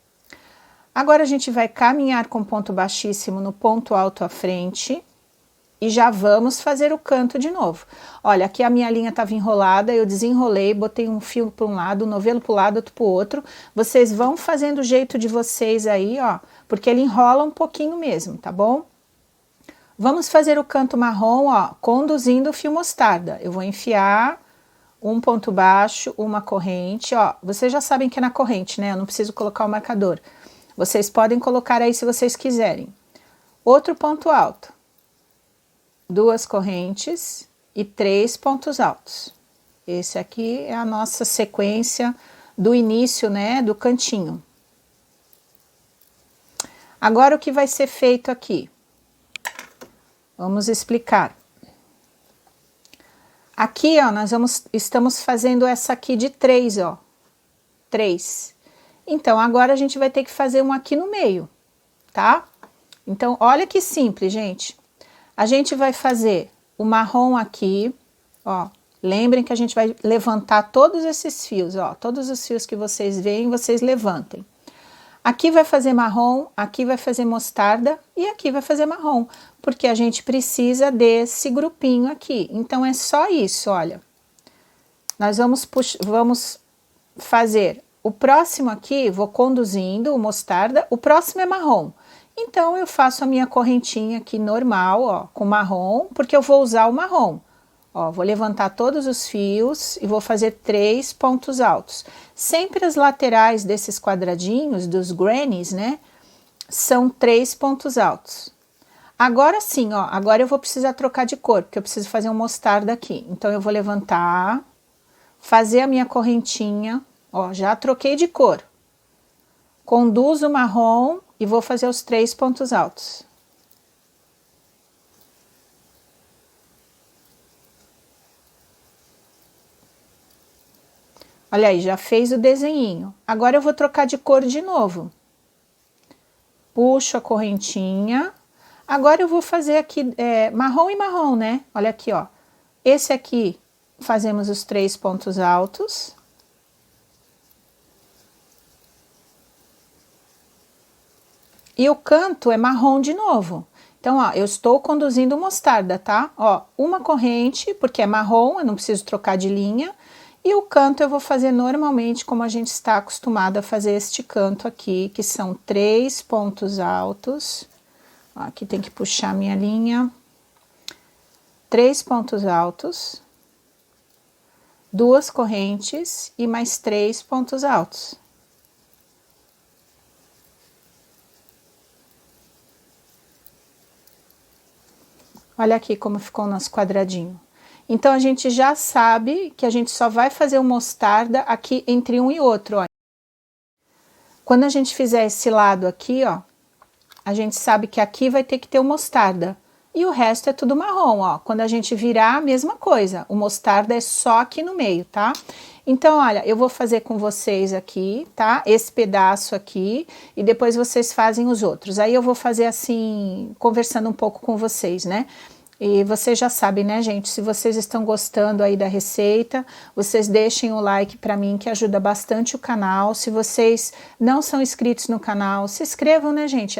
Agora a gente vai caminhar com ponto baixíssimo no ponto alto à frente. E já vamos fazer o canto de novo. Olha, aqui a minha linha estava enrolada, eu desenrolei, botei um fio para um lado, um novelo para o lado, outro para o outro. Vocês vão fazendo o jeito de vocês aí, ó, porque ele enrola um pouquinho mesmo, tá bom? Vamos fazer o canto marrom, ó, conduzindo o fio mostarda. Eu vou enfiar um ponto baixo, uma corrente, ó. Vocês já sabem que é na corrente, né? Eu não preciso colocar o marcador. Vocês podem colocar aí se vocês quiserem. Outro ponto alto. 2 correntes e 3 pontos altos. Esse aqui é a nossa sequência do início, né, do cantinho. Agora o que vai ser feito aqui? Vamos explicar. Aqui, ó, estamos fazendo essa aqui de 3, ó. 3. Então, agora a gente vai ter que fazer um aqui no meio, tá? Então, olha que simples, gente. A gente vai fazer o marrom aqui, ó. Lembrem que a gente vai levantar todos esses fios, ó. Todos os fios que vocês veem, vocês levantem. Aqui vai fazer marrom, aqui vai fazer mostarda e aqui vai fazer marrom. Porque a gente precisa desse grupinho aqui. Então, é só isso, olha. Nós vamos fazer o próximo aqui, vou conduzindo o mostarda, o próximo é marrom. Então, eu faço a minha correntinha aqui normal, ó, com marrom, porque eu vou usar o marrom. Ó, vou levantar todos os fios e vou fazer 3 pontos altos. Sempre as laterais desses quadradinhos, dos grannies, né, são 3 pontos altos. Agora sim, ó, agora eu vou precisar trocar de cor, porque eu preciso fazer um mostarda aqui. Então, eu vou levantar, fazer a minha correntinha, ó, já troquei de cor. Conduzo o marrom e vou fazer os 3 pontos altos. Olha aí, já fez o desenhinho. Agora eu vou trocar de cor de novo. Puxo a correntinha. Agora eu vou fazer aqui marrom e marrom, né? Olha aqui, ó. Esse aqui fazemos os 3 pontos altos. E o canto é marrom de novo. Então, ó, eu estou conduzindo mostarda, tá? Ó, uma corrente, porque é marrom, eu não preciso trocar de linha. E o canto eu vou fazer normalmente como a gente está acostumado a fazer este canto aqui, que são 3 pontos altos. Ó, aqui tem que puxar minha linha. 3 pontos altos, 2 correntes e mais 3 pontos altos. Olha aqui como ficou o nosso quadradinho. Então, a gente já sabe que a gente só vai fazer o mostarda aqui entre um e outro, ó. Quando a gente fizer esse lado aqui, ó, a gente sabe que aqui vai ter que ter o mostarda. E o resto é tudo marrom, ó. Quando a gente virar, a mesma coisa. O mostarda é só aqui no meio, tá? Então, olha, eu vou fazer com vocês aqui, tá? Esse pedaço aqui, e depois vocês fazem os outros. Aí eu vou fazer assim, conversando um pouco com vocês, né? E vocês já sabem, né, gente? Se vocês estão gostando aí da receita, vocês deixem o like para mim, que ajuda bastante o canal. Se vocês não são inscritos no canal, se inscrevam, né, gente?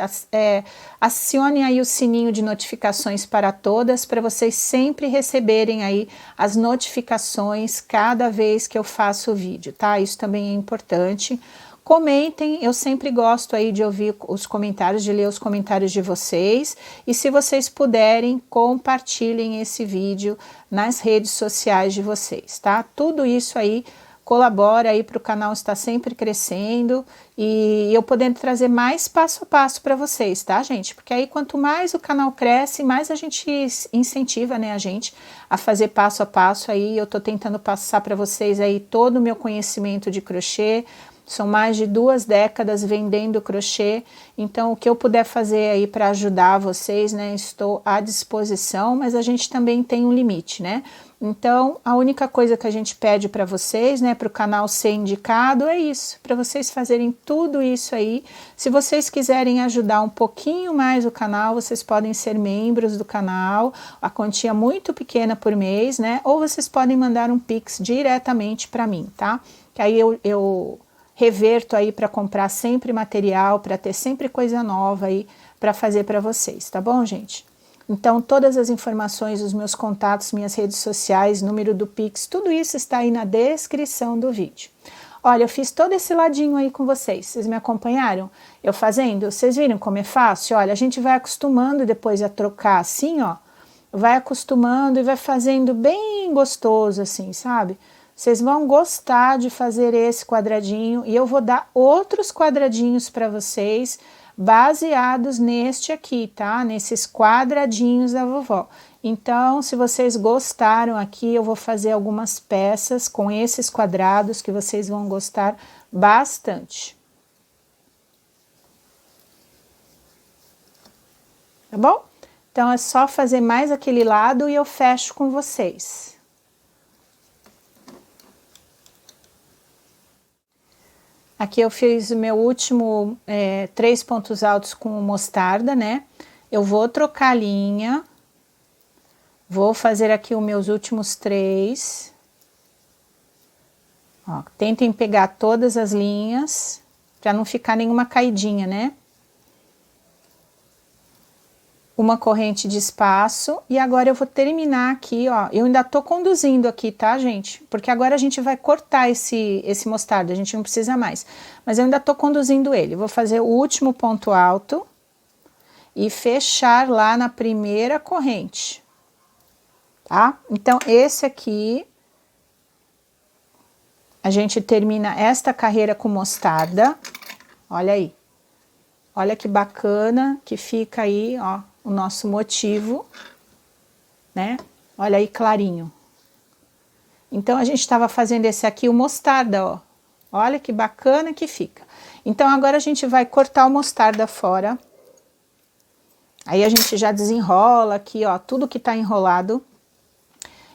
Acionem aí o sininho de notificações para todas, para vocês sempre receberem aí as notificações cada vez que eu faço o vídeo, tá? Isso também é importante. Comentem, eu sempre gosto aí de ouvir os comentários, de ler os comentários de vocês. E se vocês puderem, compartilhem esse vídeo nas redes sociais de vocês, tá? Tudo isso aí colabora aí para o canal estar sempre crescendo e eu podendo trazer mais passo a passo para vocês, tá, gente? Porque aí quanto mais o canal cresce, mais a gente incentiva, né, a gente a fazer passo a passo aí. Eu tô tentando passar para vocês aí todo o meu conhecimento de crochê. São mais de 2 décadas vendendo crochê, então o que eu puder fazer aí para ajudar vocês, né, estou à disposição, mas a gente também tem um limite, né? Então, a única coisa que a gente pede para vocês, né, para o canal ser indicado é isso, para vocês fazerem tudo isso aí. Se vocês quiserem ajudar um pouquinho mais o canal, vocês podem ser membros do canal, a quantia muito pequena por mês, né? Ou vocês podem mandar um Pix diretamente para mim, tá? Que aí eu reverto aí para comprar sempre material, para ter sempre coisa nova aí para fazer para vocês, tá bom, gente? Então, todas as informações, os meus contatos, minhas redes sociais, número do Pix, tudo isso está aí na descrição do vídeo. Olha, eu fiz todo esse ladinho aí com vocês me acompanharam? Eu fazendo? Vocês viram como é fácil? Olha, a gente vai acostumando depois a trocar assim, ó, vai acostumando e vai fazendo bem gostoso assim, sabe? Vocês vão gostar de fazer esse quadradinho e eu vou dar outros quadradinhos para vocês baseados neste aqui, tá? Nesses quadradinhos da vovó. Então, se vocês gostaram aqui, eu vou fazer algumas peças com esses quadrados que vocês vão gostar bastante. Tá bom? Então, é só fazer mais aquele lado e eu fecho com vocês. Aqui eu fiz o meu último 3 pontos altos com mostarda, né? Eu vou trocar a linha, vou fazer aqui os meus últimos 3. Ó, tentem pegar todas as linhas, para não ficar nenhuma caidinha, né? Uma corrente de espaço, e agora eu vou terminar aqui, ó, eu ainda tô conduzindo aqui, tá, gente? Porque agora a gente vai cortar esse mostarda, a gente não precisa mais, mas eu ainda tô conduzindo ele. Vou fazer o último ponto alto e fechar lá na primeira corrente, tá? Então, esse aqui, a gente termina esta carreira com mostarda, olha aí. Olha que bacana que fica aí, ó, o nosso motivo, né? Olha aí clarinho. Então, a gente estava fazendo esse aqui, o mostarda, ó. Olha que bacana que fica. Então, agora a gente vai cortar o mostarda fora. Aí a gente já desenrola aqui, ó, tudo que tá enrolado.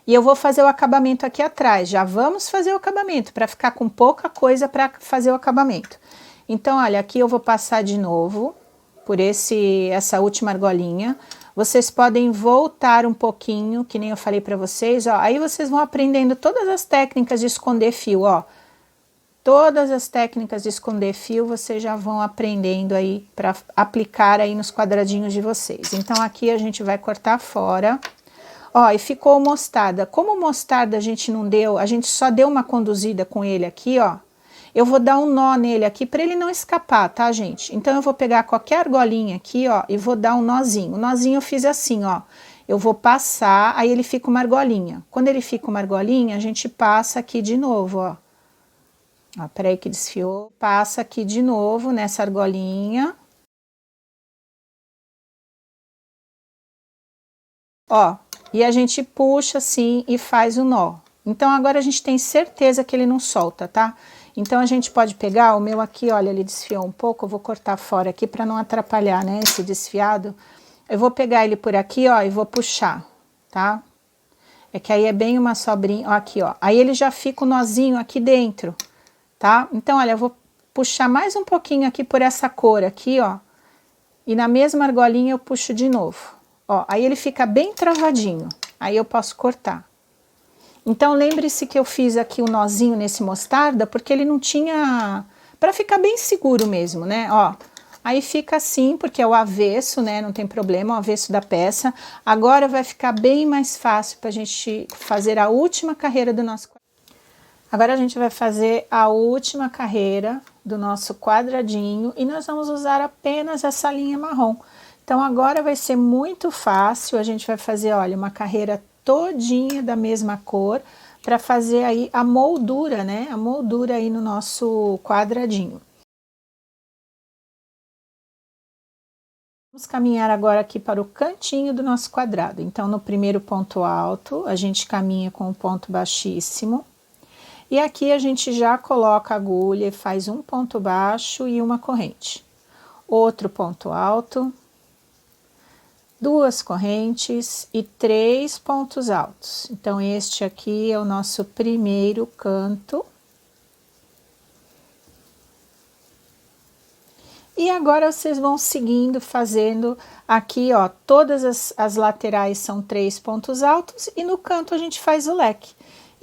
E eu vou fazer o acabamento aqui atrás. Já vamos fazer o acabamento, para ficar com pouca coisa para fazer o acabamento. Então, olha, aqui eu vou passar de novo por essa última argolinha. Vocês podem voltar um pouquinho, que nem eu falei para vocês, ó. Aí vocês vão aprendendo todas as técnicas de esconder fio, ó. Todas as técnicas de esconder fio vocês já vão aprendendo aí para aplicar aí nos quadradinhos de vocês. Então aqui a gente vai cortar fora. Ó, e ficou mostarda. Como mostarda a gente não deu, a gente só deu uma conduzida com ele aqui, ó. Eu vou dar um nó nele aqui para ele não escapar, tá, gente? Então eu vou pegar qualquer argolinha aqui, ó, e vou dar um nozinho. O nozinho eu fiz assim, ó. Eu vou passar, aí ele fica uma argolinha. Quando ele fica uma argolinha, a gente passa aqui de novo, ó. Ó, peraí que desfiou. Passa aqui de novo nessa argolinha. Ó, e a gente puxa assim e faz o nó. Então agora a gente tem certeza que ele não solta, tá? Então a gente pode pegar o meu aqui, olha, ele desfiou um pouco, eu vou cortar fora aqui para não atrapalhar, né, esse desfiado. Eu vou pegar ele por aqui, ó, e vou puxar, tá? É que aí é bem uma sobrinha, ó, aqui, ó. Aí ele já fica o nozinho aqui dentro, tá? Então, olha, eu vou puxar mais um pouquinho aqui por essa cor aqui, ó. E na mesma argolinha eu puxo de novo. Ó, aí ele fica bem travadinho. Aí eu posso cortar. Então, lembre-se que eu fiz aqui o nozinho nesse mostarda, porque ele não tinha... Para ficar bem seguro mesmo, né? Ó, aí fica assim, porque é o avesso, né? Não tem problema, o avesso da peça. Agora vai ficar bem mais fácil para a gente fazer a última carreira do nosso... Agora a gente vai fazer a última carreira do nosso quadradinho e nós vamos usar apenas essa linha marrom. Então agora vai ser muito fácil, a gente vai fazer, olha, uma carreira todinha da mesma cor para fazer aí a moldura, né? A moldura aí no nosso quadradinho. Vamos caminhar agora aqui para o cantinho do nosso quadrado. Então no primeiro ponto alto, a gente caminha com um ponto baixíssimo. E aqui a gente já coloca a agulha e faz um ponto baixo e uma corrente. Outro ponto alto, duas correntes e 3 pontos altos. Então, este aqui é o nosso primeiro canto. E agora vocês vão seguindo, fazendo aqui, ó, todas as laterais são 3 pontos altos e no canto a gente faz o leque.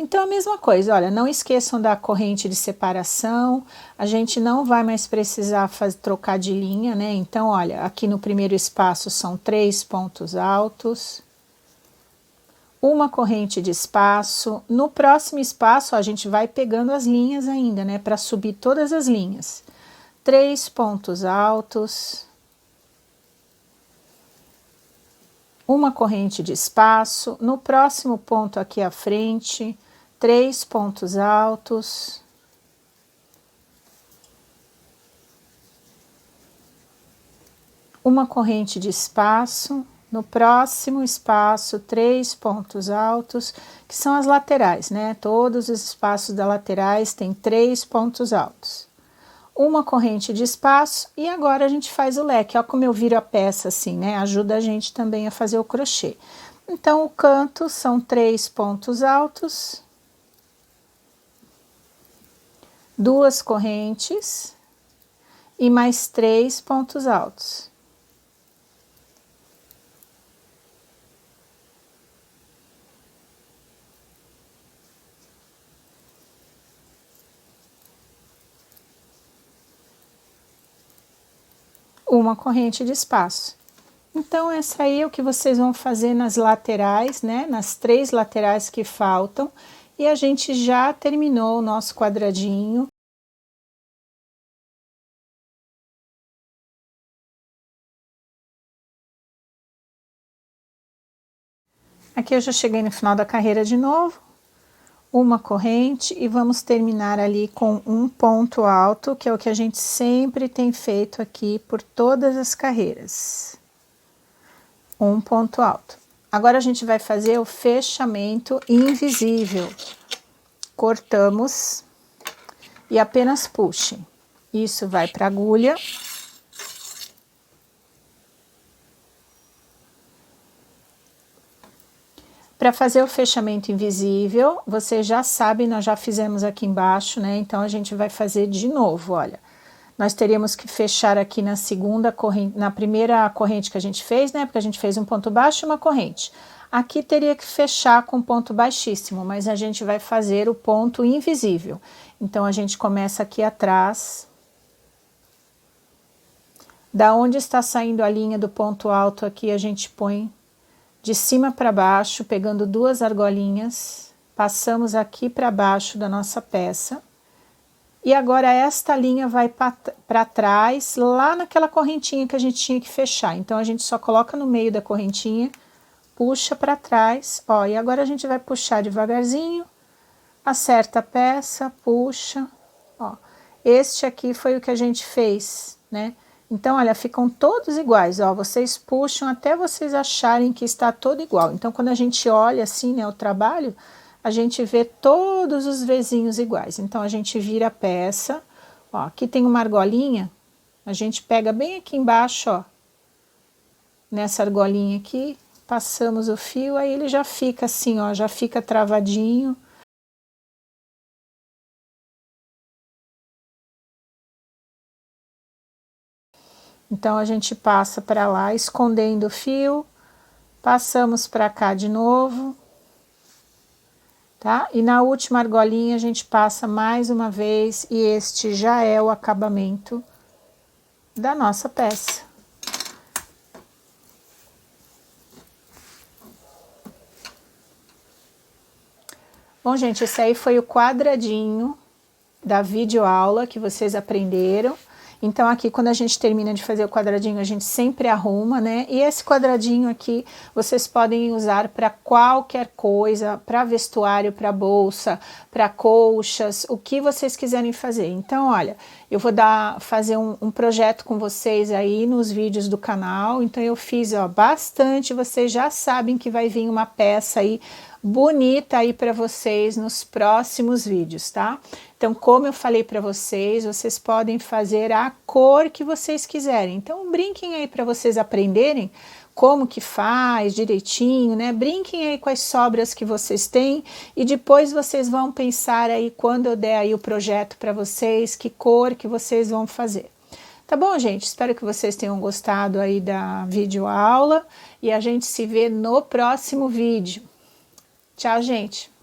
Então, a mesma coisa, olha, não esqueçam da corrente de separação, a gente não vai mais precisar trocar de linha, né? Então, olha, aqui no primeiro espaço são 3 pontos altos, uma corrente de espaço, no próximo espaço, ó, a gente vai pegando as linhas ainda, né? Para subir todas as linhas. 3 pontos altos, uma corrente de espaço, no próximo ponto aqui à frente, 3 pontos altos, uma corrente de espaço, no próximo espaço, 3 pontos altos, que são as laterais, né? Todos os espaços das laterais têm 3 pontos altos. Uma corrente de espaço e agora a gente faz o leque. Ó como eu viro a peça assim, né? Ajuda a gente também a fazer o crochê. Então, o canto são 3 pontos altos, duas correntes e mais 3 pontos altos. Uma corrente de espaço. Então, essa aí é o que vocês vão fazer nas laterais, né? Nas 3 laterais que faltam. E a gente já terminou o nosso quadradinho. Aqui eu já cheguei no final da carreira de novo. Uma corrente e vamos terminar ali com um ponto alto, que é o que a gente sempre tem feito aqui por todas as carreiras. Um ponto alto. Agora a gente vai fazer o fechamento invisível. Cortamos e apenas puxem. Isso vai para a agulha. Para fazer o fechamento invisível, você já sabe, nós já fizemos aqui embaixo, né? Então, a gente vai fazer de novo, olha. Nós teríamos que fechar aqui na segunda corrente, na primeira corrente que a gente fez, né? Porque a gente fez um ponto baixo e uma corrente. Aqui teria que fechar com ponto baixíssimo, mas a gente vai fazer o ponto invisível. Então, a gente começa aqui atrás. Da onde está saindo a linha do ponto alto aqui, a gente põe de cima para baixo, pegando 2 argolinhas, passamos aqui para baixo da nossa peça. E agora esta linha vai para trás, lá naquela correntinha que a gente tinha que fechar. Então, a gente só coloca no meio da correntinha, puxa para trás, ó, e agora a gente vai puxar devagarzinho, acerta a peça, puxa, ó. Este aqui foi o que a gente fez, né? Então, olha, ficam todos iguais, ó, vocês puxam até vocês acharem que está todo igual. Então, quando a gente olha assim, né, o trabalho, a gente vê todos os vezinhos iguais. Então, a gente vira a peça, ó, aqui tem uma argolinha, a gente pega bem aqui embaixo, ó, nessa argolinha aqui, passamos o fio, aí ele já fica assim, ó, já fica travadinho. Então, a gente passa para lá, escondendo o fio, passamos para cá de novo, tá? E na última argolinha, a gente passa mais uma vez, e este já é o acabamento da nossa peça. Bom, gente, esse aí foi o quadradinho da videoaula que vocês aprenderam. Então, aqui, quando a gente termina de fazer o quadradinho, a gente sempre arruma, né? E esse quadradinho aqui, vocês podem usar para qualquer coisa, para vestuário, para bolsa, para colchas, o que vocês quiserem fazer. Então, olha, eu vou fazer um projeto com vocês aí nos vídeos do canal. Então, eu fiz, ó, bastante, vocês já sabem que vai vir uma peça aí bonita aí para vocês nos próximos vídeos, tá? Então, como eu falei para vocês, vocês podem fazer a cor que vocês quiserem. Então, brinquem aí para vocês aprenderem como que faz direitinho, né? Brinquem aí com as sobras que vocês têm e depois vocês vão pensar aí, quando eu der aí o projeto para vocês, que cor que vocês vão fazer. Tá bom, gente? Espero que vocês tenham gostado aí da videoaula e a gente se vê no próximo vídeo. Tchau, gente!